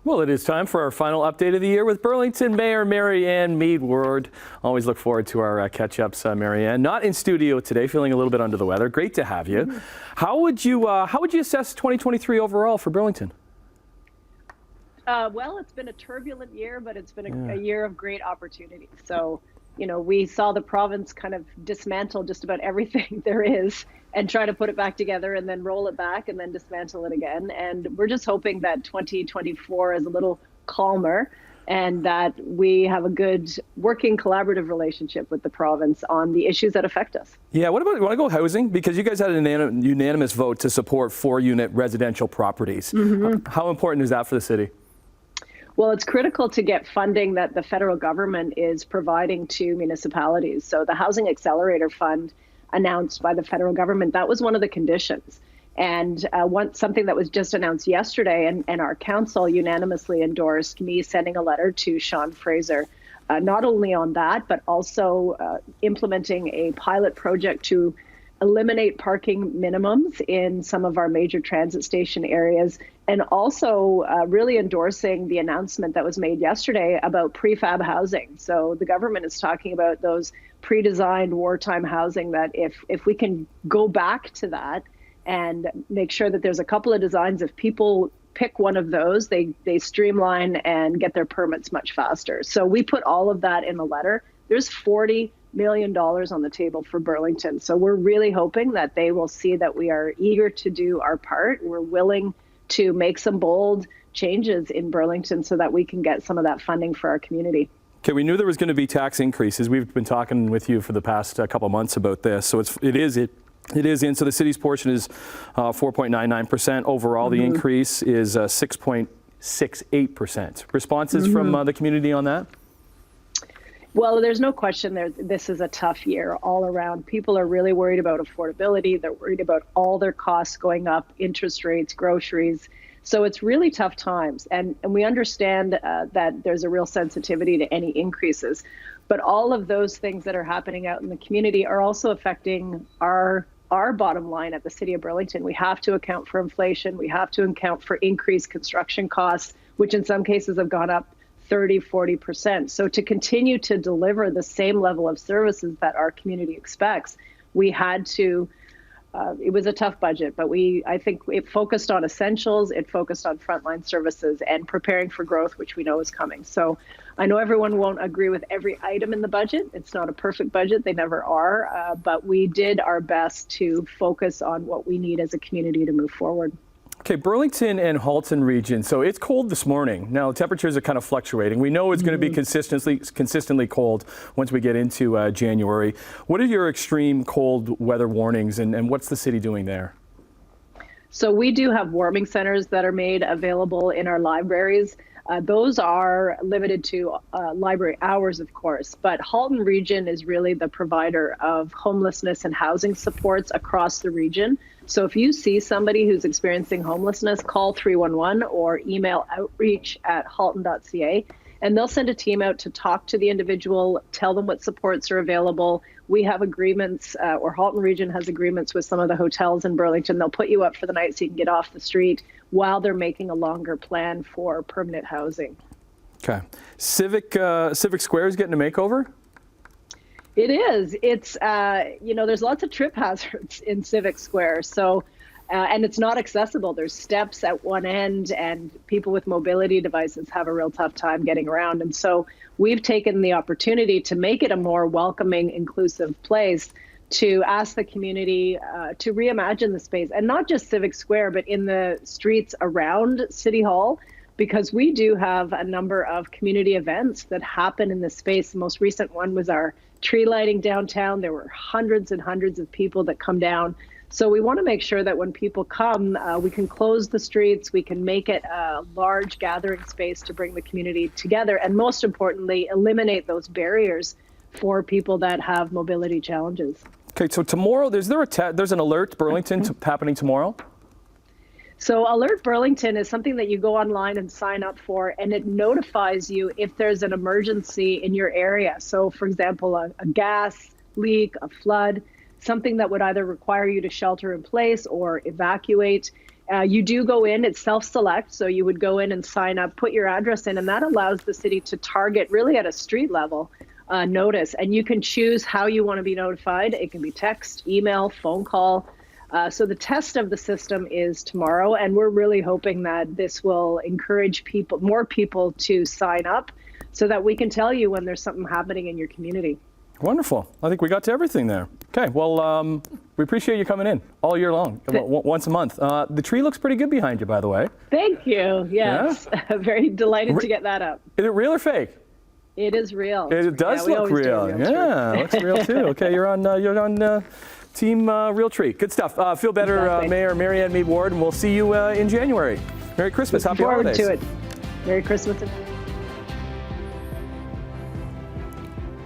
Well, it is time for our final update of the year with Burlington Mayor Marianne Meed Ward. Always look forward to our catch-ups, Marianne. Not in studio today, feeling a little bit under the weather. Great to have you. How would you assess 2023 overall for Burlington? Well, it's been a turbulent year, but it's been a year of great opportunity. So, you know, we saw the province kind of dismantle just about everything there is and try to put it back together and then roll it back and then dismantle it again. And we're just hoping that 2024 is a little calmer and that we have a good working collaborative relationship with the province on the issues that affect us. Yeah, what about, you want to go housing? Because you guys had a unanimous vote to support 4-unit residential properties. How important is that for the city? Well, it's critical to get funding that the federal government is providing to municipalities. So the Housing Accelerator Fund announced by the federal government, that was one of the conditions. And something that was just announced yesterday, and our council unanimously endorsed me sending a letter to Sean Fraser, not only on that, but also implementing a pilot project to eliminate parking minimums in some of our major transit station areas, and also really endorsing the announcement that was made yesterday about prefab housing. So the government is talking about those pre-designed wartime housing, that if we can go back to that and make sure that there's a couple of designs, if people pick one of those, they streamline and get their permits much faster. So we put all of that in the letter. There's $40 million on the table for Burlington. So we're really hoping that they will see that we are eager to do our part. We're willing to make some bold changes in Burlington so that we can get some of that funding for our community. Okay, we knew there was going to be tax increases. We've been talking with you for the past couple of months about this. So it is in. So the city's portion is 4.99%. Overall, the increase is 6.68%. Responses from the community on that? Well, there's no question this is a tough year all around. People are really worried about affordability. They're worried about all their costs going up, interest rates, groceries. So it's really tough times. And we understand that there's a real sensitivity to any increases. But all of those things that are happening out in the community are also affecting our bottom line at the City of Burlington. We have to account for inflation. We have to account for increased construction costs, which in some cases have gone up 30–40%. So to continue to deliver the same level of services that our community expects, we had to, it was a tough budget, but I think it focused on essentials, it focused on frontline services and preparing for growth, which we know is coming. So I know everyone won't agree with every item in the budget. It's not a perfect budget, they never are, but we did our best to focus on what we need as a community to move forward. Okay, Burlington and Halton region. So it's cold this morning. Now temperatures are kind of fluctuating. We know it's going to be consistently cold once we get into January. What are your extreme cold weather warnings, and what's the city doing there? So we do have warming centers that are made available in our libraries. Those are limited to library hours, of course, but Halton region is really the provider of homelessness and housing supports across the region. So if you see somebody who's experiencing homelessness, call 311 or email outreach@halton.ca, and they'll send a team out to talk to the individual, tell them what supports are available. We have agreements, or Halton region has agreements with some of the hotels in Burlington. They'll put you up for the night so you can get off the street while they're making a longer plan for permanent housing. Okay. Civic Square is getting a makeover? It is. It's, you know, there's lots of trip hazards in Civic Square. So, and it's not accessible. There's steps at one end and people with mobility devices have a real tough time getting around. And so we've taken the opportunity to make it a more welcoming, inclusive place, to ask the community to reimagine the space, and not just Civic Square, but in the streets around City Hall, because we do have a number of community events that happen in this space. The most recent one was our tree lighting downtown. There were hundreds and hundreds of people that come down. So we want to make sure that when people come, we can close the streets, we can make it a large gathering space to bring the community together, and most importantly, eliminate those barriers for people that have mobility challenges. Okay, so tomorrow, there's an Alert Burlington happening tomorrow? So Alert Burlington is something that you go online and sign up for, and it notifies you if there's an emergency in your area. So for example, a gas leak, a flood, something that would either require you to shelter in place or evacuate. You do go in, it's self-select, so you would go in and sign up, put your address in, and that allows the city to target really at a street level notice. And you can choose how you want to be notified. It can be text, email, phone call. So the test of the system is tomorrow, and we're really hoping that this will encourage more people to sign up so that we can tell you when there's something happening in your community. Wonderful. I think we got to everything there. Okay, well, we appreciate you coming in all year long, once a month. The tree looks pretty good behind you, by the way. Thank you. Yes, yeah? Very delighted to get that up. Is it real or fake? It is real. It does look real. Yeah, it looks real too. Okay, you're on Team Real Tree. Good stuff. Feel better, Exactly. Mayor Marianne Meed Ward, and we'll see you in January. Merry Christmas. Happy holidays. Looking forward to it. Merry Christmas.